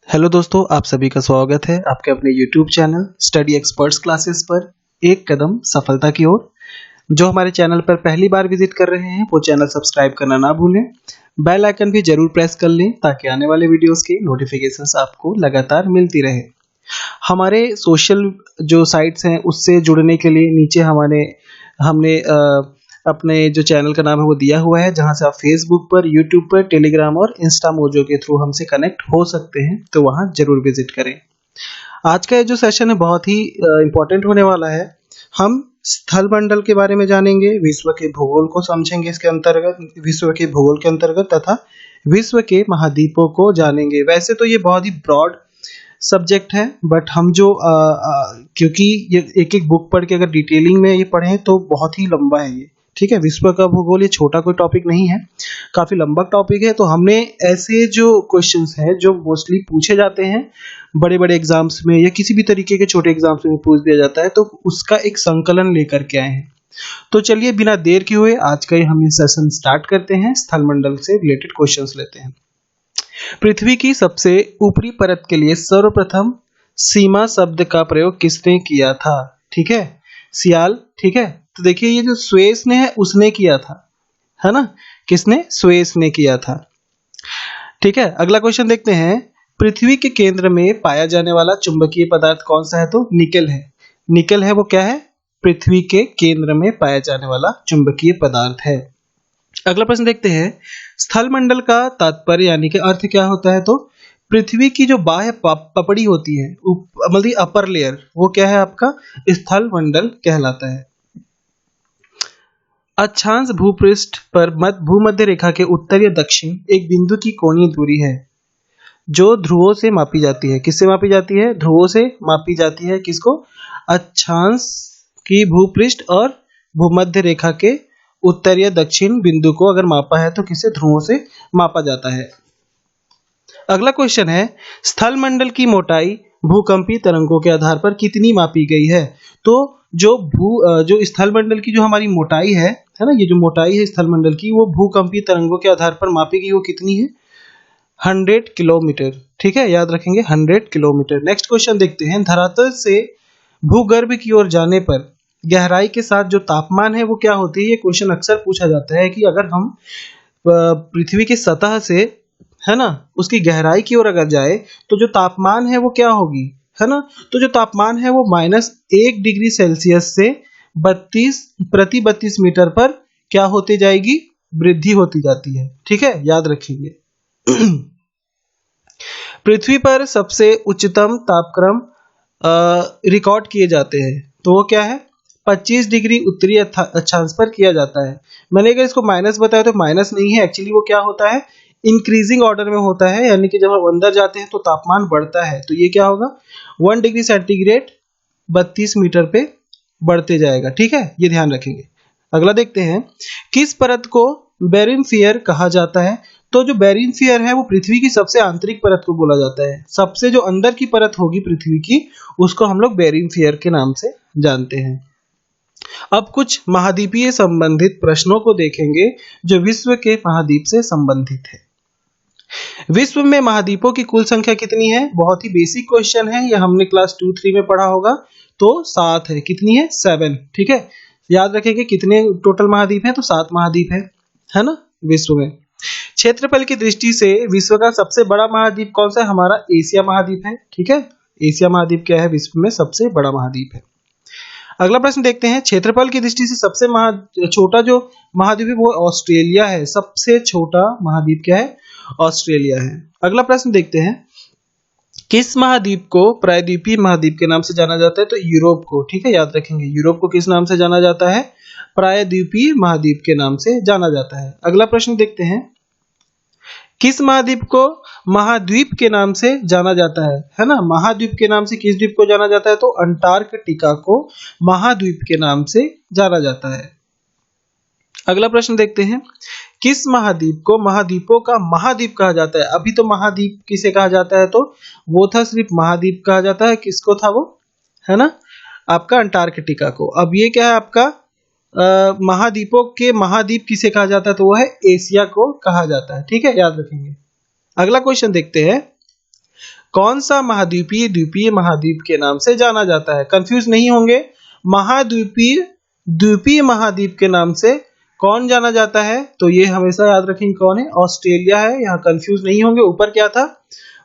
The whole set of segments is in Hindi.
हेलो दोस्तों, आप सभी का स्वागत है आपके अपने YouTube channel study experts classes पर एक कदम सफलता की ओर। जो हमारे चैनल पर पहली बार विजिट कर रहे हैं वो चैनल सब्सक्राइब करना ना भूलें। बेल आइकन भी जरूर प्रेस कर लें ताकि आने वाले वीडियोस की नोटिफिकेशंस आपको लगातार मिलती रहे। हमारे सोशल जो साइट्स हैं उससे जुड़ने के लिए नीचे हमने अपने जो चैनल का नाम है वो दिया हुआ है, जहां से आप फेसबुक पर, यूट्यूब पर, टेलीग्राम और इंस्टा मोजो के थ्रू हमसे कनेक्ट हो सकते हैं, तो वहां जरूर विजिट करें। आज का ये जो सेशन है बहुत ही इम्पोर्टेंट होने वाला है। हम स्थल मंडल के बारे में जानेंगे, विश्व के भूगोल को समझेंगे, इसके अंतर्गत विश्व के भूगोल के अंतर्गत तथा विश्व के महाद्वीपों को जानेंगे। वैसे तो ये बहुत ही ब्रॉड सब्जेक्ट है, बट हम जो क्योंकि ये एक एक बुक पढ़ के अगर डिटेलिंग में ये पढ़ें तो बहुत ही लंबा है ये, ठीक है। विश्व का भूगोल ये छोटा कोई टॉपिक नहीं है, काफी लंबा टॉपिक है। तो हमने ऐसे जो क्वेश्चंस हैं जो मोस्टली पूछे जाते हैं बड़े बड़े एग्जाम्स में या किसी भी तरीके के छोटे एग्जाम्स में पूछ दिया जाता है, तो उसका एक संकलन लेकर के आए हैं। तो चलिए बिना देर किए हुए आज का हम ये सेशन स्टार्ट करते हैं। स्थल मंडल से रिलेटेड क्वेश्चंस लेते हैं। पृथ्वी की सबसे ऊपरी परत के लिए सर्वप्रथम सीमा शब्द का प्रयोग किसने किया था? ठीक है, सियाल। ठीक है, तो देखिए ये जो स्वेस ने है उसने किया था, है ना। किसने? स्वेस ने किया था। ठीक है, अगला क्वेश्चन देखते हैं। पृथ्वी के केंद्र में पाया जाने वाला चुंबकीय पदार्थ कौन सा है? तो निकेल है। निकेल है वो क्या है? पृथ्वी के केंद्र में पाया जाने वाला चुंबकीय पदार्थ है। अगला प्रश्न देखते हैं। स्थल मंडल का तात्पर्य यानी कि अर्थ क्या होता है? तो पृथ्वी की जो बाह्य पपड़ी होती है, मतलब अपर लेयर, वो क्या है आपका? स्थल मंडल कहलाता है। अक्षांश भूपृष्ठ पर भूमध्य रेखा के उत्तर या दक्षिण एक बिंदु की कोणीय दूरी है जो ध्रुवों से मापी जाती है। किससे मापी जाती है? ध्रुवों से मापी जाती है। किसको? अक्षांश की भूपृष्ठ और भूमध्य रेखा के उत्तर या दक्षिण बिंदु को अगर मापा है तो किसे? ध्रुवों से मापा जाता है। अगला क्वेश्चन है, स्थल मंडल की मोटाई भूकंपीय तरंगों के आधार पर कितनी मापी गई है? तो जो स्थल मंडल की जो हमारी मोटाई है ना, ये जो मोटाई है स्थल मंडल की, वो भूकंपीय तरंगों के आधार पर मापी गई, वो कितनी है? 100 किलोमीटर। ठीक है, याद रखेंगे 100 किलोमीटर। नेक्स्ट क्वेश्चन देखते हैं। धरातल से भूगर्भ की ओर जाने पर गहराई के साथ जो तापमान है वो क्या होती है? ये क्वेश्चन अक्सर पूछा जाता है कि अगर हम पृथ्वी की सतह से, है ना, उसकी गहराई की ओर अगर जाए तो जो तापमान है वो क्या होगी, है ना। तो जो तापमान है वो -1 डिग्री सेल्सियस से 32 मीटर पर क्या होती जाएगी? वृद्धि होती जाती है। ठीक है, याद रखेंगे। पृथ्वी पर सबसे उच्चतम तापक्रम रिकॉर्ड किए जाते हैं, तो वो क्या है? 25 डिग्री उत्तरी अक्षांश पर किया जाता है। मैंने अगर इसको माइनस बताया तो माइनस नहीं है, एक्चुअली वो क्या होता है? इंक्रीजिंग ऑर्डर में होता है, यानी कि जब हम अंदर जाते हैं तो तापमान बढ़ता है, तो ये क्या होगा? 1 डिग्री सेंटीग्रेड 32 मीटर पे बढ़ते जाएगा। ठीक है, ये ध्यान रखेंगे। अगला देखते हैं। किस परत को बैरियरफियर कहा जाता है? तो जो बैरियरफियर है वो पृथ्वी की सबसे आंतरिक परत को बोला जाता है। सबसे जो अंदर की परत होगी पृथ्वी की, उसको हम लोग बैरियरफियर के नाम से जानते हैं। अब कुछ महाद्वीपीय संबंधित प्रश्नों को देखेंगे जो विश्व के महाद्वीप से संबंधित है। विश्व में महाद्वीपों की कुल संख्या कितनी है? बहुत ही बेसिक क्वेश्चन है, यह हमने क्लास 2-3 में पढ़ा होगा। तो 7 है। कितनी है? 7। ठीक है, याद रखेंगे कितने टोटल महाद्वीप है? तो 7 महाद्वीप है ना विश्व में। क्षेत्रफल की दृष्टि से विश्व का सबसे बड़ा महाद्वीप कौन सा है? हमारा एशिया महाद्वीप है। ठीक है, एशिया महाद्वीप क्या है? विश्व में सबसे बड़ा महाद्वीप है। अगला प्रश्न देखते हैं। क्षेत्रफल की दृष्टि से सबसे छोटा जो महाद्वीप है वो ऑस्ट्रेलिया है। सबसे छोटा महाद्वीप क्या है? ऑस्ट्रेलिया है। अगला प्रश्न देखते हैं। किस महाद्वीप को प्रायद्वीपीय महाद्वीप के नाम से जाना जाता है? तो यूरोप को। ठीक है, याद रखेंगे यूरोप को किस नाम से जाना जाता है? प्रायद्वीपीय महाद्वीप के नाम से जाना जाता है। अगला प्रश्न देखते हैं। किस महाद्वीप को महाद्वीप के नाम से जाना जाता है ना। महाद्वीप के नाम से किस द्वीप को जाना जाता है? तो अंटार्कटिका को महाद्वीप के नाम से जाना जाता है। अगला प्रश्न देखते हैं। किस महाद्वीप को महाद्वीपों का महाद्वीप कहा जाता है? अभी तो महाद्वीप किसे कहा जाता है? तो वो था सिर्फ महाद्वीप कहा जाता है। किसको था वो? है ना, आपका अंटार्कटिका को। अब ये क्या है आपका? महाद्वीपों के महाद्वीप किसे कहा जाता है? तो वो है एशिया को कहा जाता है। ठीक है, याद रखेंगे। अगला क्वेश्चन देखते हैं। कौन सा महाद्वीपीय द्वीपीय महाद्वीप के नाम से जाना जाता है? कंफ्यूज नहीं होंगे, महाद्वीपीय द्वीपीय महाद्वीप के नाम से कौन जाना जाता है? तो ये हमेशा याद रखेंगे कौन है, ऑस्ट्रेलिया है। यहाँ कंफ्यूज नहीं होंगे। ऊपर क्या था,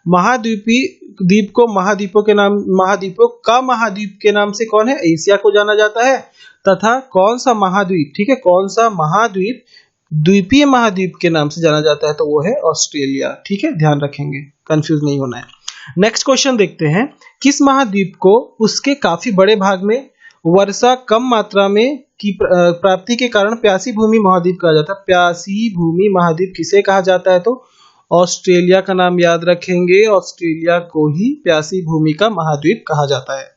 महाद्वीपीय द्वीप को महाद्वीपों के नाम, महाद्वीपों का महाद्वीप के नाम से कौन है, एशिया को जाना जाता है। तथा कौन सा महाद्वीप, ठीक है, कौन सा महाद्वीप द्वीपीय महाद्वीप के नाम से जाना जाता है, तो वो है ऑस्ट्रेलिया। ठीक है, ध्यान रखेंगे, कंफ्यूज नहीं होना है। नेक्स्ट क्वेश्चन देखते हैं, किस महाद्वीप को उसके काफी बड़े भाग में वर्षा कम मात्रा में की प्राप्ति के कारण प्यासी भूमि महाद्वीप कहा जाता है? प्यासी भूमि महाद्वीप किसे कहा जाता है? तो ऑस्ट्रेलिया का नाम याद रखेंगे, ऑस्ट्रेलिया को ही प्यासी भूमि का महाद्वीप कहा जाता है।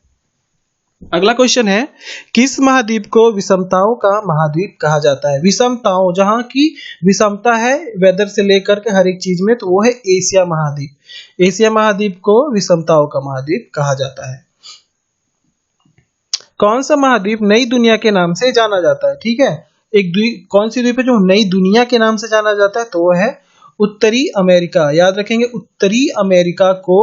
अगला क्वेश्चन है, किस महाद्वीप को विषमताओं का महाद्वीप कहा जाता है? विषमताओं, जहां की विषमता है वेदर से लेकर के हर एक चीज में, तो वो है एशिया महाद्वीप। एशिया महाद्वीप को विषमताओं का महाद्वीप कहा जाता है। कौन सा महाद्वीप नई दुनिया के नाम से जाना जाता है? ठीक है, एक द्वीप, कौन सी द्वीप है जो नई दुनिया के नाम से जाना जाता है? तो वो है उत्तरी अमेरिका। याद रखेंगे, उत्तरी अमेरिका को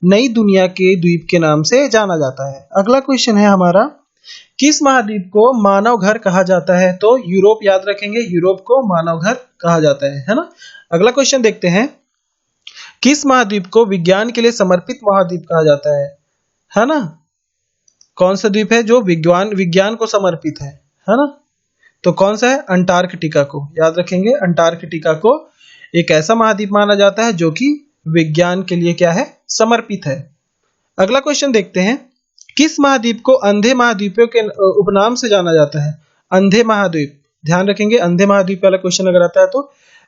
नई दुनिया के द्वीप के नाम से जाना जाता है। अगला क्वेश्चन है हमारा, किस महाद्वीप को मानव घर कहा जाता है? तो यूरोप, याद रखेंगे, यूरोप को मानव घर कहा जाता है ना। अगला क्वेश्चन देखते हैं, किस महाद्वीप को विज्ञान के लिए समर्पित महाद्वीप कहा जाता है ना? कौन सा द्वीप है जो विज्ञान को समर्पित है ना? तो कौन सा है? अंटार्कटिका को। याद रखेंगे, अंटार्कटिका को एक ऐसा महाद्वीप माना जाता है जो कि विज्ञान के लिए क्या है, समर्पित है। अगला क्वेश्चन देखते हैं, किस महाद्वीप को अंधे महाद्वीपों के उपनाम से जाना जाता है? अंधे महाद्वीप, ध्यान रखेंगे, अंधे महाद्वीप वाला क्वेश्चन अगर आता है तो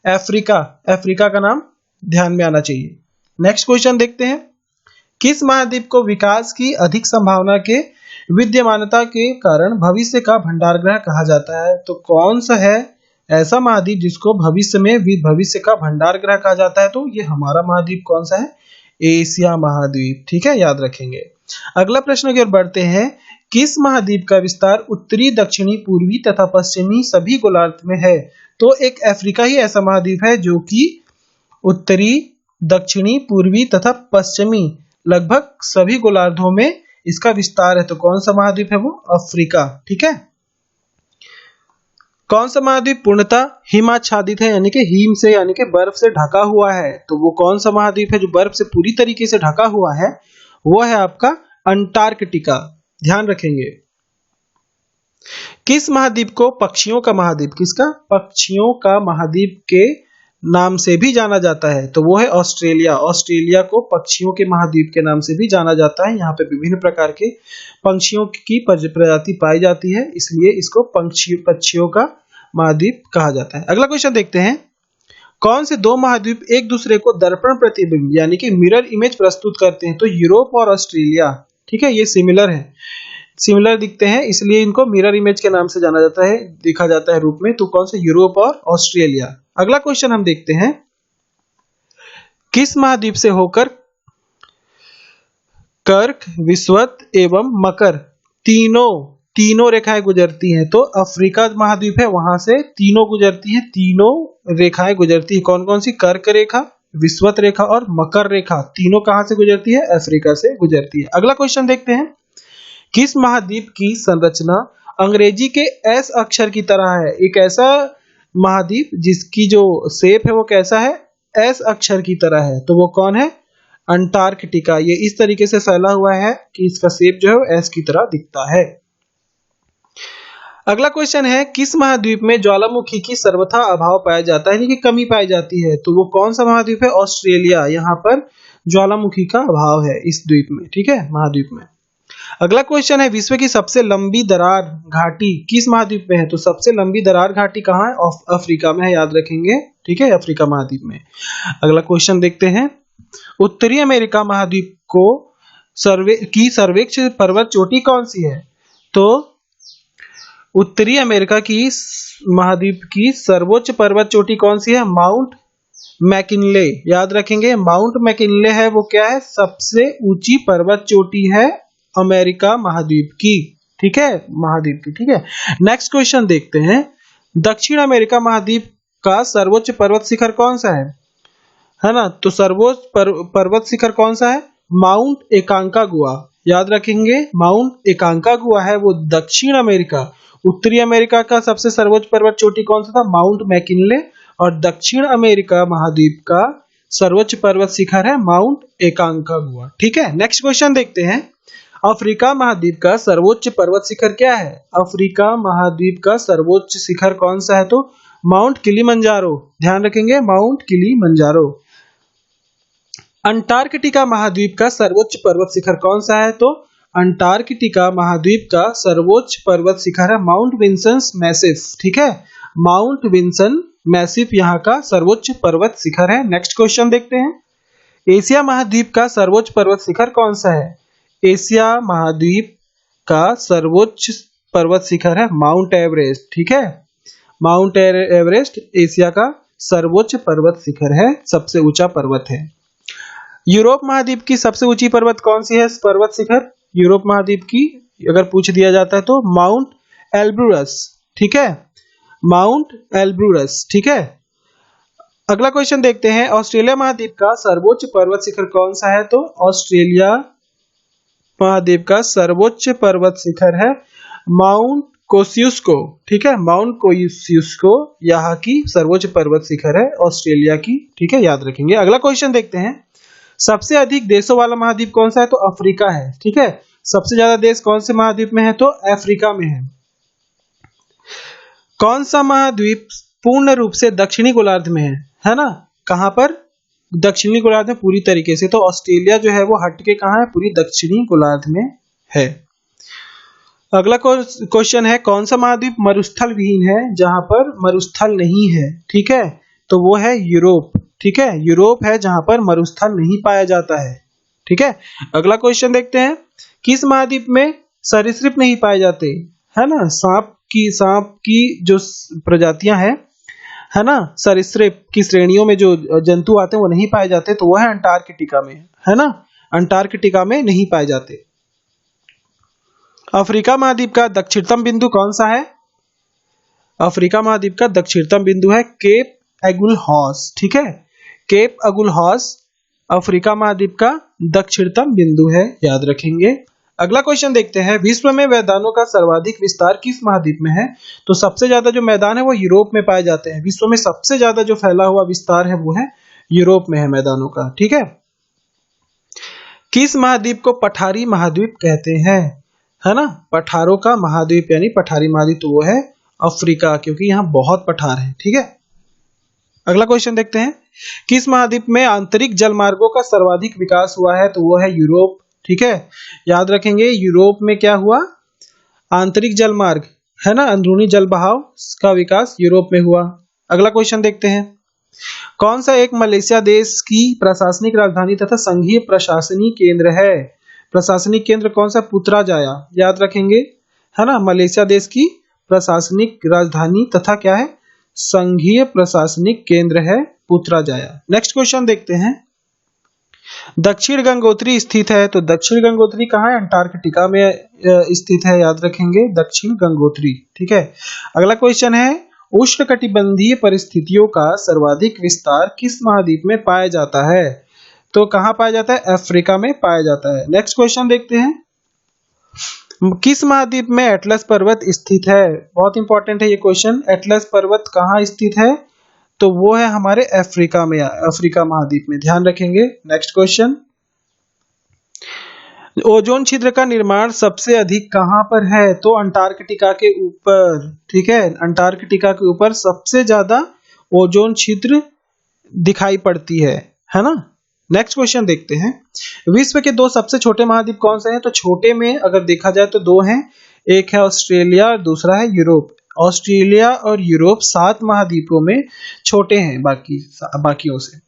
अफ्रीका, अफ्रीका का नाम ध्यान में आना चाहिए। नेक्स्ट क्वेश्चन देखते हैं, किस महाद्वीप को विकास की अधिक संभावना के विद्यमानता के कारण भविष्य का भंडारगृह कहा जाता है? तो कौन सा है ऐसा महाद्वीप जिसको भविष्य में भविष्य का भंडारगृह कहा जाता है? तो ये हमारा महाद्वीप कौन सा है? एशिया महाद्वीप। ठीक है, याद रखेंगे। अगला प्रश्न की ओर बढ़ते हैं, किस महाद्वीप का विस्तार उत्तरी, दक्षिणी, पूर्वी तथा पश्चिमी सभी गोलार्ध में है? तो एक अफ्रीका ही ऐसा महाद्वीप है जो कि उत्तरी, दक्षिणी, पूर्वी तथा पश्चिमी लगभग सभी गोलार्धों में इसका विस्तार है। तो कौन सा महाद्वीप है? वो अफ्रीका। ठीक है, कौन सा महाद्वीप पूर्णतः हिमाच्छादित है, यानी कि हिम से, यानी कि बर्फ से ढका हुआ है? तो वो कौन सा महाद्वीप है जो बर्फ से पूरी तरीके से ढका हुआ है? वो है आपका अंटार्कटिका। ध्यान रखेंगे। किस महाद्वीप को पक्षियों का महाद्वीप, किसका? पक्षियों का महाद्वीप के नाम से भी जाना जाता है? तो वो है ऑस्ट्रेलिया। ऑस्ट्रेलिया को पक्षियों के महाद्वीप के नाम से भी जाना जाता है। यहाँ पे विभिन्न प्रकार के पंछियों की प्रजाति पाई जाती है, इसलिए इसको पक्षियों का महाद्वीप कहा जाता है। अगला क्वेश्चन देखते हैं, कौन से दो महाद्वीप एक दूसरे को दर्पण प्रतिबिंब यानी कि मिरर इमेज प्रस्तुत करते हैं? तो यूरोप और ऑस्ट्रेलिया। ठीक है, ये सिमिलर है, सिमिलर दिखते हैं, इसलिए इनको मिरर इमेज के नाम से जाना जाता है, देखा जाता है रूप में। तो कौन से? यूरोप और ऑस्ट्रेलिया। अगला क्वेश्चन हम देखते हैं, किस महाद्वीप से होकर कर्क, विषुवत एवं मकर तीनों रेखाएं गुजरती हैं? तो अफ्रीका महाद्वीप है, वहां से तीनों गुजरती हैं, तीनों रेखाएं गुजरती है। कौन कौन सी? कर्क रेखा, विषुवत रेखा और मकर रेखा। तीनों कहां से गुजरती है? अफ्रीका से गुजरती है। अगला क्वेश्चन देखते हैं, किस महाद्वीप की संरचना अंग्रेजी के एस अक्षर की तरह है? एक ऐसा महाद्वीप जिसकी जो शेप है वो कैसा है? एस अक्षर की तरह है। तो वो कौन है? अंटार्कटिका। ये इस तरीके से फैला हुआ है कि इसका शेप जो है वो एस की तरह दिखता है। अगला क्वेश्चन है, किस महाद्वीप में ज्वालामुखी की सर्वथा अभाव पाया जाता है, यानी कि कमी पाई जाती है? तो वो कौन सा महाद्वीप है? ऑस्ट्रेलिया। यहाँ पर ज्वालामुखी का अभाव है इस द्वीप में। ठीक है, महाद्वीप में। अगला क्वेश्चन है, विश्व की सबसे लंबी दरार घाटी किस महाद्वीप में है? तो सबसे लंबी दरार घाटी कहाँ है? अफ्रीका में है, याद रखेंगे। ठीक है, अफ्रीका महाद्वीप में। अगला क्वेश्चन देखते हैं, उत्तरी अमेरिका महाद्वीप को सर्वोच्च पर्वत चोटी कौन सी है? तो उत्तरी अमेरिका की महाद्वीप की सर्वोच्च पर्वत चोटी कौन सी है? Mount McKinley. याद रखेंगे, माउंट मैकिनले है वो क्या है? सबसे ऊंची पर्वत चोटी है अमेरिका महाद्वीप की। ठीक है, महाद्वीप की। ठीक है, नेक्स्ट क्वेश्चन देखते हैं, दक्षिण अमेरिका महाद्वीप का सर्वोच्च पर्वत शिखर कौन सा है ना? तो सर्वोच्च पर्वत शिखर कौन सा है? माउंट एकांकागुआ, याद रखेंगे माउंट एकांकागुआ है वो दक्षिण अमेरिका, उत्तरी अमेरिका का सबसे सर्वोच्च पर्वत चोटी कौन सा था, माउंट मैकिनले, और दक्षिण अमेरिका महाद्वीप का सर्वोच्च पर्वत शिखर है माउंट एकांकागुआ। ठीक है, नेक्स्ट क्वेश्चन देखते हैं। अफ्रीका महाद्वीप का सर्वोच्च पर्वत शिखर क्या है, अफ्रीका महाद्वीप का सर्वोच्च शिखर कौन सा है, तो माउंट किलिमंजारो, ध्यान रखेंगे माउंट किलिमंजारो। अंटार्कटिका महाद्वीप का सर्वोच्च पर्वत शिखर कौन सा है, तो अंटार्कटिका महाद्वीप का सर्वोच्च पर्वत शिखर है माउंट विंसन मैसिफ। ठीक है, माउंट विंसन मैसिफ यहाँ का सर्वोच्च पर्वत शिखर है। नेक्स्ट क्वेश्चन देखते हैं। एशिया महाद्वीप का सर्वोच्च पर्वत शिखर कौन सा है, एशिया महाद्वीप का सर्वोच्च पर्वत शिखर है माउंट एवरेस्ट। ठीक है, माउंट एवरेस्ट एशिया का सर्वोच्च पर्वत शिखर है, सबसे ऊंचा पर्वत है। यूरोप महाद्वीप की सबसे ऊंची पर्वत कौन सी है, पर्वत शिखर यूरोप महाद्वीप की अगर पूछ दिया जाता है तो माउंट एल्ब्रूरस। ठीक है, माउंट एल्ब्रूरस। ठीक है, अगला क्वेश्चन देखते हैं। ऑस्ट्रेलिया महाद्वीप का सर्वोच्च पर्वत शिखर कौन सा है, तो ऑस्ट्रेलिया महाद्वीप का सर्वोच्च पर्वत शिखर है माउंट कोसियुस्को। ठीक है, माउंट कोसियुस्को यहाँ की सर्वोच्च पर्वत शिखर है ऑस्ट्रेलिया की। ठीक है, याद रखेंगे। अगला क्वेश्चन देखते हैं। सबसे अधिक देशों वाला महाद्वीप कौन सा है, तो अफ्रीका है। ठीक है, सबसे ज्यादा देश कौन से महाद्वीप में है, तो अफ्रीका में है। कौन सा महाद्वीप पूर्ण रूप से दक्षिणी गोलार्ध में है ना, कहां पर, दक्षिणी गोलार्ध में पूरी तरीके से, तो ऑस्ट्रेलिया जो है वो हटके कहां है, पूरी दक्षिणी गोलार्ध में है। अगला क्वेश्चन है। कौन सा महाद्वीप मरुस्थल विहीन है, जहां पर मरुस्थल नहीं है। ठीक है, तो वो है यूरोप। ठीक है, यूरोप है जहां पर मरुस्थल नहीं पाया जाता है। ठीक है, अगला क्वेश्चन देखते हैं। किस महाद्वीप में सरीसृप नहीं पाए जाते, है ना, सांप की जो प्रजातियां हैं, है ना, सरीसृप की श्रेणियों में जो जंतु आते हैं वो नहीं पाए जाते, तो वो है अंटार्कटिका में, है ना, अंटार्कटिका में नहीं पाए जाते। अफ्रीका महाद्वीप का दक्षिणतम बिंदु कौन सा है, अफ्रीका महाद्वीप का दक्षिणतम बिंदु है केप एगुलहॉस। ठीक है, केप एगुलहॉस अफ्रीका महाद्वीप का दक्षिणतम बिंदु है, याद रखेंगे। अगला क्वेश्चन देखते हैं। विश्व में मैदानों का सर्वाधिक विस्तार किस महाद्वीप में है, तो सबसे ज्यादा जो मैदान है वो यूरोप में पाए जाते हैं। विश्व में सबसे ज्यादा जो फैला हुआ विस्तार है वो है यूरोप में है मैदानों का। ठीक है, किस महाद्वीप को पठारी महाद्वीप कहते हैं, है ना, पठारों का महाद्वीप यानी पठारी महाद्वीप, तो वो है अफ्रीका, क्योंकि यहाँ बहुत पठार है। ठीक है, अगला क्वेश्चन देखते हैं। किस महाद्वीप में आंतरिक जलमार्गों का सर्वाधिक विकास हुआ है, तो वो है यूरोप। ठीक है, याद रखेंगे यूरोप में क्या हुआ, आंतरिक जलमार्ग, है ना, अंदरूनी जल बहाव का विकास यूरोप में हुआ। अगला क्वेश्चन देखते हैं। कौन सा एक मलेशिया देश की प्रशासनिक राजधानी तथा संघीय प्रशासनिक केंद्र है, प्रशासनिक केंद्र कौन सा, पुत्राजाया, याद रखेंगे, है ना, मलेशिया देश की प्रशासनिक राजधानी तथा क्या है, संघीय प्रशासनिक केंद्र है पुत्राजाया। नेक्स्ट क्वेश्चन देखते हैं। दक्षिण गंगोत्री स्थित है, तो दक्षिण गंगोत्री कहाँ है, अंटार्कटिका में स्थित है, याद रखेंगे दक्षिण गंगोत्री। ठीक है, अगला क्वेश्चन है। उष्णकटिबंधीय परिस्थितियों का सर्वाधिक विस्तार किस महाद्वीप में पाया जाता है, तो कहाँ पाया जाता है, अफ्रीका में पाया जाता है। नेक्स्ट क्वेश्चन देखते हैं। किस महाद्वीप में एटलस पर्वत स्थित है, बहुत इंपॉर्टेंट है ये क्वेश्चन। एटलस पर्वत कहाँ स्थित है, तो वो है हमारे अफ्रीका में, अफ्रीका महाद्वीप में, ध्यान रखेंगे। Next question. ओजोन छिद्र का निर्माण सबसे अधिक कहां पर है, तो अंटार्कटिका के ऊपर। ठीक है, अंटार्कटिका के ऊपर सबसे ज्यादा ओजोन छिद्र दिखाई पड़ती है ना। नेक्स्ट क्वेश्चन देखते हैं। विश्व के दो सबसे छोटे महाद्वीप कौन से हैं, तो छोटे में अगर देखा जाए तो दो हैं, एक है ऑस्ट्रेलिया और दूसरा है यूरोप। ऑस्ट्रेलिया और यूरोप 7 महाद्वीपों में छोटे हैं बाकियों से।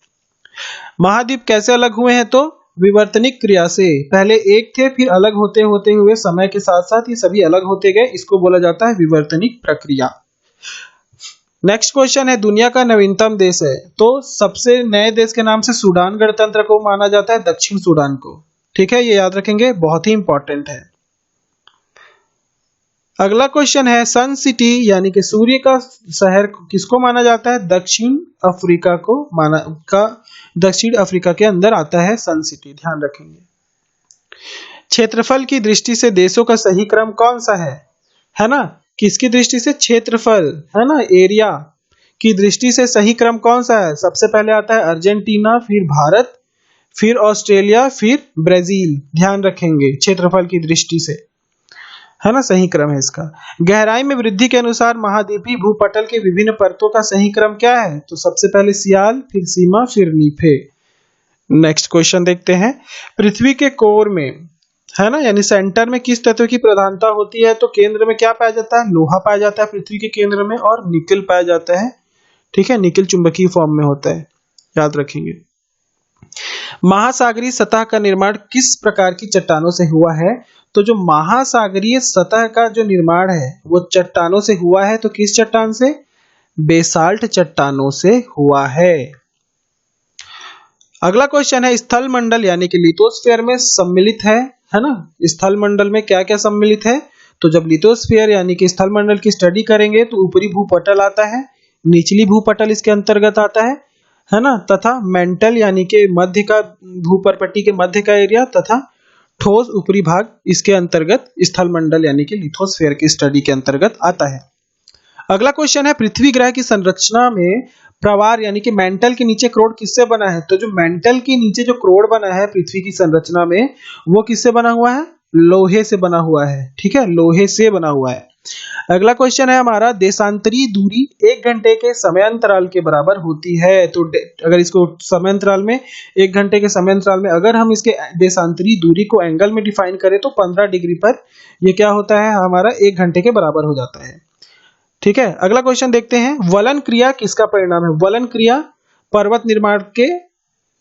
महाद्वीप कैसे अलग हुए हैं, तो विवर्तनिक क्रिया से, पहले एक थे फिर अलग होते होते हुए समय के साथ साथ ये सभी अलग होते गए, इसको बोला जाता है विवर्तनिक प्रक्रिया। नेक्स्ट क्वेश्चन है। दुनिया का नवीनतम देश है, तो सबसे नए देश के नाम से सूडान गणतंत्र को माना जाता है, दक्षिण सूडान को। ठीक है, ये याद रखेंगे, बहुत ही इंपॉर्टेंट है। अगला क्वेश्चन है। सन सिटी यानी कि सूर्य का शहर किसको माना जाता है, दक्षिण अफ्रीका को दक्षिण अफ्रीका के अंदर आता है सन सिटी, ध्यान रखेंगे। क्षेत्रफल की दृष्टि से देशों का सही क्रम कौन सा है ना? किसकी दृष्टि से? क्षेत्रफल, है ना, एरिया की दृष्टि से सही क्रम कौन सा है? सबसे पहले आता है अर्जेंटीना, फिर भारत, फिर ऑस्ट्रेलिया, फिर ब्राजील। ध्यान रखेंगे क्षेत्रफल की दृष्टि से, है ना, सही क्रम है इसका। गहराई में वृद्धि के अनुसार महाद्वीपीय भूपटल के विभिन्न परतों का सही क्रम क्या है? तो सबसे पहले सियाल, फिर सीमा, फिर लीफे। नेक्स्ट क्वेश्चन देखते हैं। पृथ्वी के कोर में, है ना, यानी सेंटर में किस तत्व की प्रधानता होती है? तो केंद्र में क्या पाया जाता है? लोहा पाया जाता है पृथ्वी के केंद्र में, और निकल पाया जाता है। ठीक है, निकल चुंबकीय फॉर्म में होता है, याद रखेंगे। महासागरीय सतह का निर्माण किस प्रकार की चट्टानों से हुआ है? तो जो महासागरीय सतह का जो निर्माण है वो चट्टानों से हुआ है। तो किस चट्टान से? बेसाल्ट चट्टानों से हुआ है। अगला क्वेश्चन है, स्थल मंडल यानी कि लिथोस्फीयर में सम्मिलित है ना? स्थल मंडल में क्या क्या सम्मिलित है? तो जब लिथोस्फीयर यानी कि स्थल मंडल की स्टडी करेंगे तो ऊपरी भूपटल आता है, निचली भूपटल इसके अंतर्गत आता है ना, तथा मेंटल यानी कि मध्य का, भूपरपट्टी के मध्य का एरिया, तथा ठोस ऊपरी भाग इसके अंतर्गत स्थल मंडल यानी कि लिथोस्फीयर की स्टडी के अंतर्गत आता है। अगला क्वेश्चन है, पृथ्वी ग्रह की संरचना में प्रवार यानी कि मेंटल के नीचे क्रोड किससे बना है? तो जो मेंटल के नीचे जो क्रोड बना है पृथ्वी की संरचना में, वो किससे बना हुआ है? लोहे से बना हुआ है। ठीक है, लोहे से बना हुआ है। अगला क्वेश्चन है हमारा, देशांतरी दूरी 1 घंटे के समयांतराल के बराबर होती है। तो अगर इसको समयांतराल में, 1 घंटे के समयांतराल में अगर हम इसके देशांतरी दूरी को एंगल में डिफाइन करें तो 15 डिग्री पर ये क्या होता है? हमारा 1 घंटे के बराबर हो जाता है। ठीक है, अगला क्वेश्चन देखते हैं, वलन क्रिया किसका परिणाम है? वलन क्रिया पर्वत निर्माण के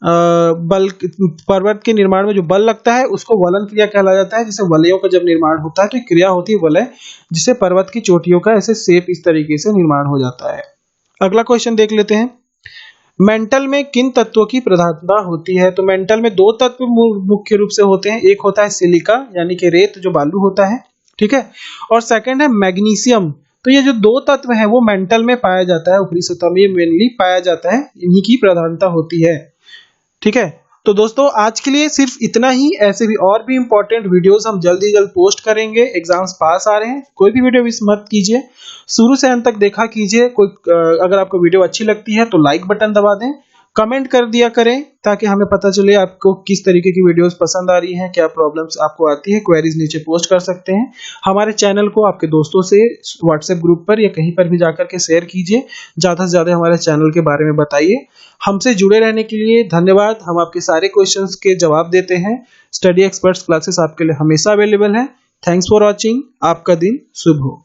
पर्वत के निर्माण में जो बल लगता है उसको वलन क्रिया कहला जाता है। जैसे वलयों का जब निर्माण होता है तो क्रिया होती है वलय, जिससे पर्वत की चोटियों का ऐसे शेप इस तरीके से निर्माण हो जाता है। अगला क्वेश्चन देख लेते हैं, मेंटल में किन तत्वों की प्रधानता होती है? तो मेंटल में 2 तत्व मुख्य रूप से होते हैं। एक होता है सिलिका यानी कि रेत, जो बालू होता है, ठीक है, और सेकंड है मैग्नीशियम। तो ये जो 2 तत्व हैं वो मेंटल में पाया जाता है, ऊपरी सतह में मेनली पाया जाता है, इन्हीं की प्रधानता होती है। ठीक है, तो दोस्तों आज के लिए सिर्फ इतना ही। ऐसे भी और भी इंपॉर्टेंट वीडियोस हम जल्दी जल्द पोस्ट करेंगे। एग्जाम्स पास आ रहे हैं, कोई भी वीडियो मिस मत कीजिए, शुरू से अंत तक देखा कीजिए। कोई अगर आपको वीडियो अच्छी लगती है तो लाइक बटन दबा दें, कमेंट कर दिया करें ताकि हमें पता चले आपको किस तरीके की वीडियोस पसंद आ रही हैं, क्या प्रॉब्लम्स आपको आती है। क्वेरीज नीचे पोस्ट कर सकते हैं। हमारे चैनल को आपके दोस्तों से व्हाट्सएप ग्रुप पर या कहीं पर भी जाकर के शेयर कीजिए, ज़्यादा से ज़्यादा हमारे चैनल के बारे में बताइए। हमसे जुड़े रहने के लिए धन्यवाद। हम आपके सारे क्वेश्चंस के जवाब देते हैं। स्टडी एक्सपर्ट्स क्लासेस आपके लिए हमेशा अवेलेबल है। Thanks for watching. आपका दिन शुभ हो।